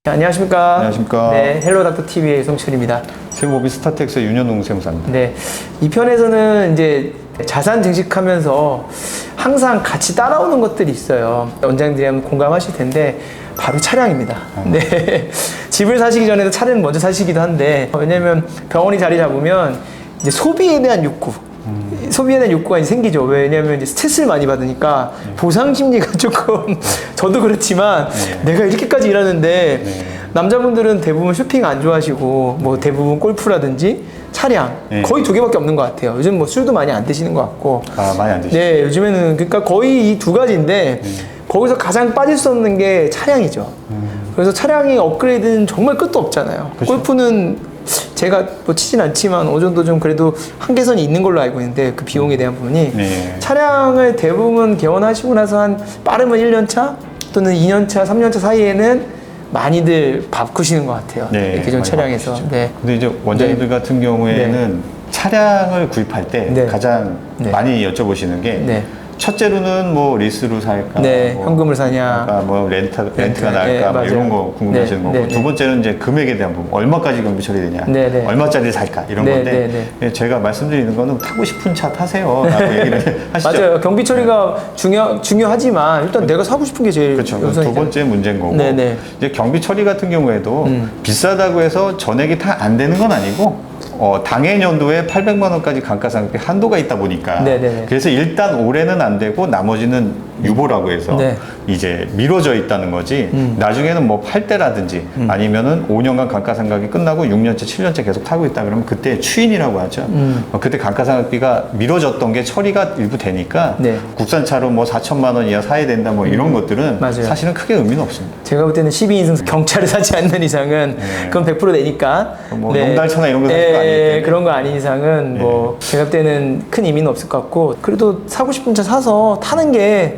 안녕하십니까. 안녕하십니까. 네, 헬로 닥터 TV의 송철입니다. 세무법인 스타텍스의 윤현웅 세무사입니다. 네, 이 편에서는 이제 자산 증식하면서 항상 같이 따라오는 것들이 있어요. 원장님들이 한번 공감하실 텐데 바로 차량입니다. 네, 집을 사시기 전에도 차량을 먼저 사시기도 한데 왜냐면 병원이 자리 잡으면 이제 소비에 대한 욕구. 소비에 대한 욕구가 이제 생기죠. 왜냐면 이제 스트레스를 많이 받으니까 보상 심리가 조금 저도 그렇지만 내가 이렇게까지 일하는데 남자분들은 대부분 쇼핑 안 좋아하시고 뭐 대부분 골프라든지 차량 거의 두 개밖에 없는 것 같아요. 요즘 뭐 술도 많이 안 드시는 것 같고. 아, 많이 안 드시죠? 네, 요즘에는 그러니까 거의 이 두 가지인데 거기서 가장 빠질 수 없는 게 차량이죠. 그래서 차량이 업그레이드는 정말 끝도 없잖아요. 그렇죠. 골프는 제가 뭐 치진 않지만 어느 정도 좀 그래도 한계선이 있는 걸로 알고 있는데 그 비용에 대한 부분이 차량을 대부분 개원하시고 나서 한 빠르면 1년 차 또는 2년 차, 3년 차 사이에는 많이들 바꾸시는 것 같아요. 기존 차량에서. 네. 근데 이제 원장님들 같은 경우에는 차량을 구입할 때 가장 많이 여쭤보시는 게 첫째로는 뭐 리스로 살까, 뭐 현금을 사냐, 뭐 렌트가 나을까, 뭐 이런 거 궁금하시는 거고, 두 번째는 이제 금액에 대한 부분, 얼마까지 경비 처리되냐, 얼마짜리 살까 이런 건데 제가 말씀드리는 거는 타고 싶은 차 타세요라고 얘기를 하시죠. 맞아요. 경비 처리가 중요하지만 일단 내가 사고 싶은 게 제일 그렇죠. 우선이죠. 두 번째 문제인 거고, 이제 경비 처리 같은 경우에도 비싸다고 해서 전액이 다 안 되는 건 아니고. 당해 연도에 800만 원까지 감가상각비 한도가 있다 보니까 그래서 일단 올해는 안 되고 나머지는 유보라고 해서 이제 미뤄져 있다는 거지 나중에는 뭐 팔 때라든지 아니면은 5년간 감가상각이 끝나고 6년째 7년째 계속 타고 있다 그러면 그때 추인이라고 하죠. 그때 감가상각비가 미뤄졌던 게 처리가 일부 되니까 국산차로 뭐 4천만 원 이하 사야 된다 뭐 이런 것들은 사실은 크게 의미는 없습니다. 제가 볼 때는 12인승 경차를 사지 않는 이상은 그건 100% 내니까 뭐 농달차나 이런 거 사실 거 아니에요. 그런 거 아닌 이상은 뭐 제가 볼 때는 큰 의미는 없을 것 같고 그래도 사고 싶은 차 사서 타는 게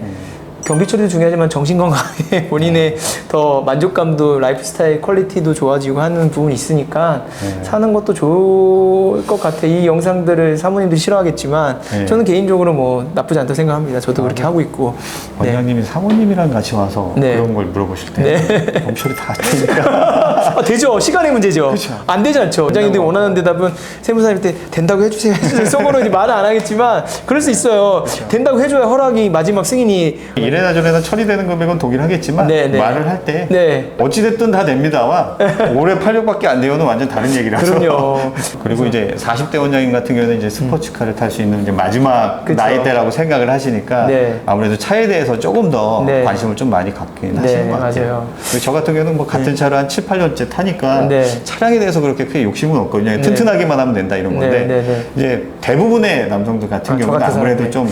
경비 처리도 중요하지만 정신건강에 본인의 더 만족감도 라이프 스타일 퀄리티도 좋아지고 하는 부분이 있으니까 사는 것도 좋을 것 같아. 이 영상들을 사모님도 싫어하겠지만 저는 개인적으로 뭐 나쁘지 않다고 생각합니다. 저도 그렇게 하고 있고. 원장님이 사모님이랑 같이 와서 그런 걸 물어보실 때 경비 처리 다 되니까 되죠. 시간의 문제죠. 안 되지 않죠. 원장님들이 원하는 대답은 세무사님한테 된다고 해주세요. 속으로 말은 안 하겠지만 그럴 수 있어요. 된다고 해줘야 허락이 마지막 승인이 이래나 저래나 처리되는 금액은 동일하겠지만 말을 할 때 어찌됐든 다 됩니다와 올해 800밖에 안 돼요는 완전 다른 얘기라서. 그럼요. 그리고 이제 40대 원장님 같은 경우는 이제 스포츠카를 탈 수 있는 이제 마지막 나이대라고 생각을 하시니까 아무래도 차에 대해서 조금 더 관심을 좀 많이 갖긴 하시는 것 같아요. 그리고 저 같은 경우는 뭐 같은 차를 한 7, 8년째 타니까 차량에 대해서 그렇게 크게 욕심은 없거든요. 튼튼하게만 하면 된다 이런 건데 이제 대부분의 남성들 같은 경우는 아무래도 좀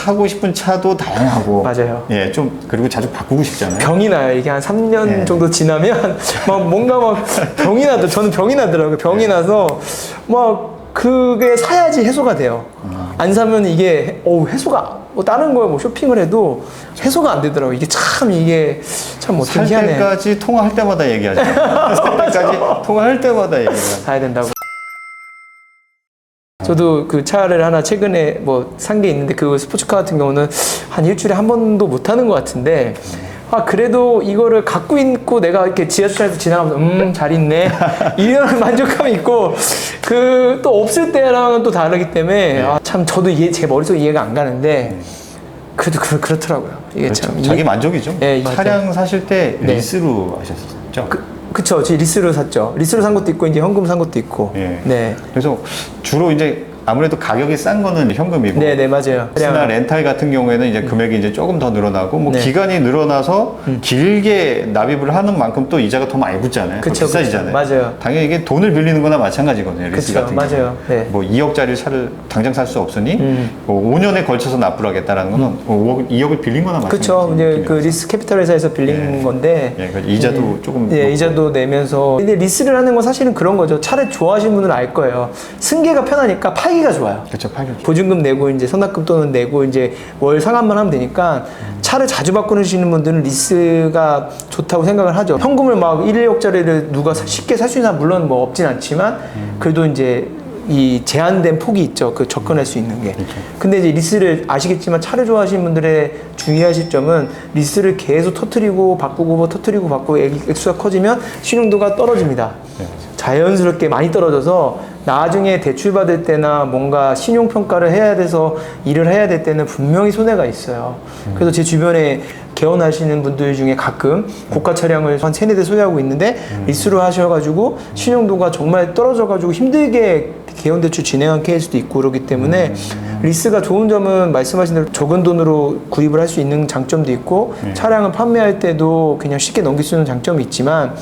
타고 싶은 차도 다양하고 좀 그리고 자주 바꾸고 싶잖아요. 병이 나요. 이게 한 3년 정도 지나면 막 뭔가 막 병이 나더 저는 병이 나더라고요. 병이 나서 막 그게 사야지 해소가 돼요. 안 사면 이게 해소가 뭐 다른 거에 뭐 쇼핑을 해도 해소가 안 되더라고요. 이게 참 어떻게 살 때까지 통화할 때마다 얘기하죠. 살 때까지 통화할 때마다 얘기하죠. 사야 된다고. 저도 그 차를 하나 최근에 뭐 산 게 있는데 그 스포츠카 같은 경우는 한 일주일에 한 번도 못 타는 것 같은데 그래도 이거를 갖고 있고 내가 이렇게 지하철에서 지나가면서 잘 있네 이런 만족감이 있고 그 또 없을 때랑은 또 다르기 때문에 참 저도 제 머릿속에 이해가 안 가는데 그래도 그렇더라고요. 이게 그렇죠. 참 자기 만족이죠. 차량 사실 때 리스로 하셨었죠? 그쵸. 제 리스로 샀죠. 리스로 산 것도 있고, 이제 현금 산 것도 있고. 그래서 주로 이제 아무래도 가격이 싼 거는 현금이고. 맞아요. 스나 렌탈 같은 경우에는 이제 금액이 이제 조금 더 늘어나고, 뭐 기간이 늘어나서 길게 납입을 하는 만큼 또 이자가 더 많이 붙잖아요. 그쵸, 비싸지잖아요. 맞아요. 당연히 이게 돈을 빌리는 거나 마찬가지거든요. 리스 같은 경우. 뭐 2억짜리 차를 당장 살 수 없으니, 뭐 5년에 걸쳐서 납부를 하겠다라는 거는 2억을 빌린 거나 마찬가지죠. 그쵸. 이제 그 리스 캐피탈 회사에서 빌린 건데. 이자도 조금. 이자도 내면서. 근데 리스를 하는 건 사실은 그런 거죠. 차를 좋아하시는 분은 알 거예요. 승계가 편하니까 팔기가 좋아요. 그렇죠. 팔기. 보증금 내고 이제 선납금 또는 내고 이제 월 상환만 하면 되니까 차를 자주 바꾸시는 분들은 리스가 좋다고 생각을 하죠. 현금을 막 1억짜리를 누가 쉽게 살 수 있나 물론 뭐 없진 않지만 그래도 이제 이 제한된 폭이 있죠. 그 접근할 수 있는 게. 근데 이제 리스를 아시겠지만 차를 좋아하시는 분들의 주의하실 점은 리스를 계속 터트리고 바꾸고 터트리고 바꾸고 액수가 커지면 신용도가 떨어집니다. 자연스럽게 많이 떨어져서 나중에 대출 받을 때나 뭔가 신용평가를 해야 돼서 일을 해야 될 때는 분명히 손해가 있어요. 그래서 제 주변에 개원하시는 분들 중에 가끔 고가 차량을 한 3-4대 소유하고 있는데 리스로 하셔가지고 신용도가 정말 떨어져가지고 힘들게 개원대출 진행한 케이스도 있고 그러기 때문에 리스가 좋은 점은 말씀하신 대로 적은 돈으로 구입을 할 수 있는 장점도 있고 차량을 판매할 때도 그냥 쉽게 넘길 수 있는 장점이 있지만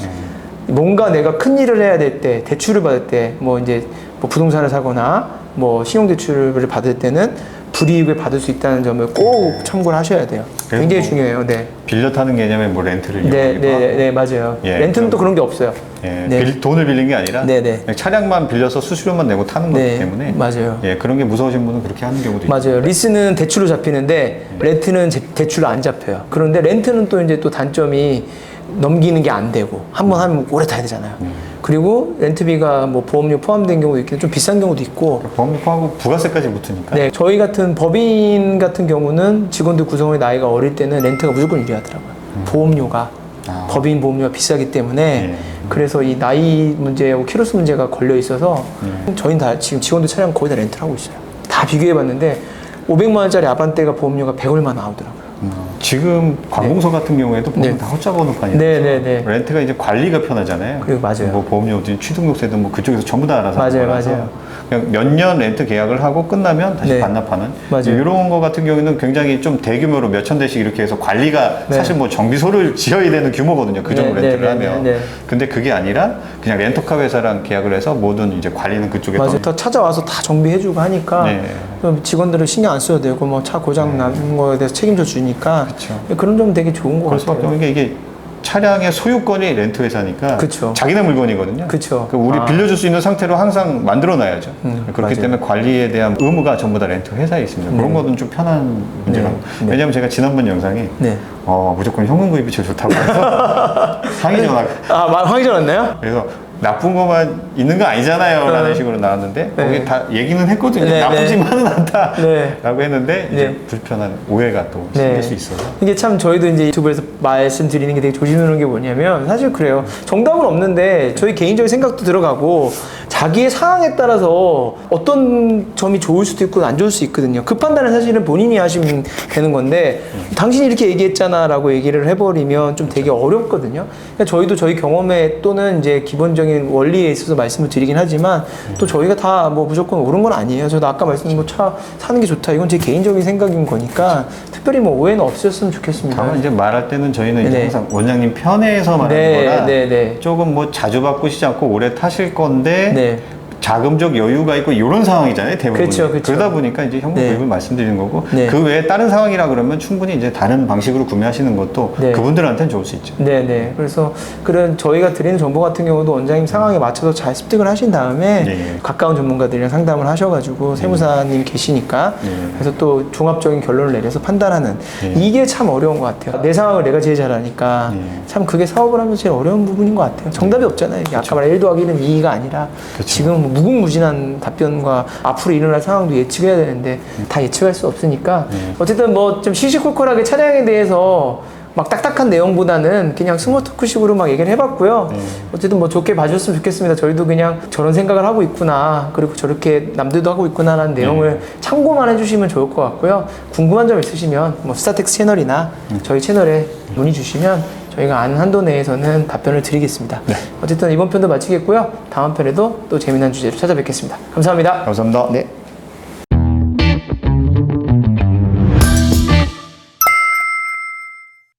뭔가 내가 큰 일을 해야 될 때, 대출을 받을 때, 뭐 이제 뭐 부동산을 사거나 뭐 신용대출을 받을 때는 불이익을 받을 수 있다는 점을 꼭 참고를 하셔야 돼요. 굉장히 중요해요. 네. 빌려 타는 개념의 뭐 렌트를 이용하기도 네, 맞아요. 예, 렌트는 또 그런 게 없어요. 예, 네. 돈을 빌린 게 아니라 그냥 차량만 빌려서 수수료만 내고 타는 거기 때문에 맞아요. 예, 그런 게 무서우신 분은 그렇게 하는 경우도 있어요. 맞아요. 리스는 대출로 잡히는데 렌트는 대출로 안 잡혀요. 그런데 렌트는 또 이제 또 단점이 넘기는 게 안 되고 한 번 하면 오래 타야 되잖아요. 그리고 렌트비가 뭐 보험료 포함된 경우도 있고 좀 비싼 경우도 있고 보험료 포함하고 부가세까지 붙으니까. 네, 저희 같은 법인 같은 경우는 직원들 구성원의 나이가 어릴 때는 렌트가 무조건 유리하더라고요. 보험료가 법인 보험료가 비싸기 때문에 그래서 이 나이 문제하고 키로수 문제가 걸려 있어서 저희는 다 지금 직원들 차량 거의 다 렌트를 하고 있어요. 다 비교해 봤는데 500만 원짜리 아반떼가 보험료가 100얼마 나오더라고요. 지금 관공서 같은 경우에도 보면 다 헛자 번호판이라서 렌트가 이제 관리가 편하잖아요. 그리고 맞아요. 뭐 보험료든 취등록세든 뭐 그쪽에서 전부 다 알아서 하는 거라서 맞아요. 그냥 몇 년 렌트 계약을 하고 끝나면 다시 반납하는 이런 거 같은 경우에는 굉장히 좀 대규모로 몇천 대씩 이렇게 해서 관리가 사실 뭐 정비소를 지어야 되는 규모거든요. 그 정도 렌트를 하면. 근데 그게 아니라 그냥 렌터카 회사랑 계약을 해서 모든 이제 관리는 그쪽에 맞아요. 더 찾아와서 다 정비해주고 하니까 직원들을 신경 안 써도 되고 뭐 차 고장 난 거에 대해서 책임져 주니까 그런 점 되게 좋은 것 같아요. 그래서 이게 차량의 소유권이 렌트 회사니까 자기네 물건이거든요. 그러니까 우리 빌려줄 수 있는 상태로 항상 만들어놔야죠. 그렇기 때문에 관리에 대한 의무가 전부 다 렌트 회사에 있습니다. 그런 것은 좀 편한 문제라고. 왜냐하면 제가 지난번 영상에 무조건 현금 구입이 제일 좋다고 해서 항의 전화가 항의 전화였나요? 그래서 나쁜 것만 있는 거 아니잖아요 라는 식으로 나왔는데 거기 다 얘기는 했거든요. 나쁘지만은 않다 라고 했는데 이제 불편한 오해가 또 생길 수 있어서 이게 참 저희도 이제 유튜브에서 말씀드리는 게 되게 조심스러운 게 뭐냐면 사실 그래요. 정답은 없는데 저희 개인적인 생각도 들어가고 자기의 상황에 따라서 어떤 점이 좋을 수도 있고 안 좋을 수 있거든요. 그 판단은 사실은 본인이 하시면 되는 건데 당신이 이렇게 얘기했잖아 라고 얘기를 해버리면 좀 되게 어렵거든요. 그러니까 저희도 저희 경험에 또는 이제 기본적인 원리에 있어서 말씀을 드리긴 하지만 또 저희가 다 뭐 무조건 옳은 건 아니에요. 저도 아까 말씀드린 뭐 차 사는 게 좋다 이건 제 개인적인 생각인 거니까 특별히 뭐 오해는 없으셨으면 좋겠습니다. 다만 이제 말할 때는 저희는 이제 항상 원장님 편에서 말하는 거라 조금 뭐 자주 바꾸시지 않고 오래 타실 건데 자금적 여유가 있고 이런 상황이잖아요, 대부분. 그러다 보니까 이제 현금 구입을 말씀드리는 거고 그 외에 다른 상황이라 그러면 충분히 이제 다른 방식으로 구매하시는 것도 그분들한테는 좋을 수 있죠. 그래서 그런 저희가 드리는 정보 같은 경우도 원장님 상황에 맞춰서 잘 습득을 하신 다음에 가까운 전문가들이랑 상담을 하셔가지고 세무사님 계시니까 그래서 또 종합적인 결론을 내려서 판단하는 이게 참 어려운 것 같아요. 내 상황을 내가 제일 잘 아니까 참 그게 사업을 하면서 제일 어려운 부분인 것 같아요. 정답이 없잖아요. 아까 말한 1 더하기 1은 2가 아니라 지금 무궁무진한 답변과 앞으로 일어날 상황도 예측해야 되는데 다 예측할 수 없으니까 어쨌든 뭐 좀 시시콜콜하게 차량에 대해서 막 딱딱한 내용보다는 그냥 스몰 토크식으로 막 얘기를 해봤고요. 어쨌든 뭐 좋게 봐주셨으면 좋겠습니다. 저희도 그냥 저런 생각을 하고 있구나 그리고 저렇게 남들도 하고 있구나 라는 내용을 참고만 해주시면 좋을 것 같고요. 궁금한 점 있으시면 뭐 스타텍스 채널이나 저희 채널에 문의 주시면 저희가 아는 한도 내에서는 답변을 드리겠습니다. 어쨌든 이번 편도 마치겠고요. 다음 편에도 또 재미난 주제로 찾아뵙겠습니다. 감사합니다. 감사합니다. 네.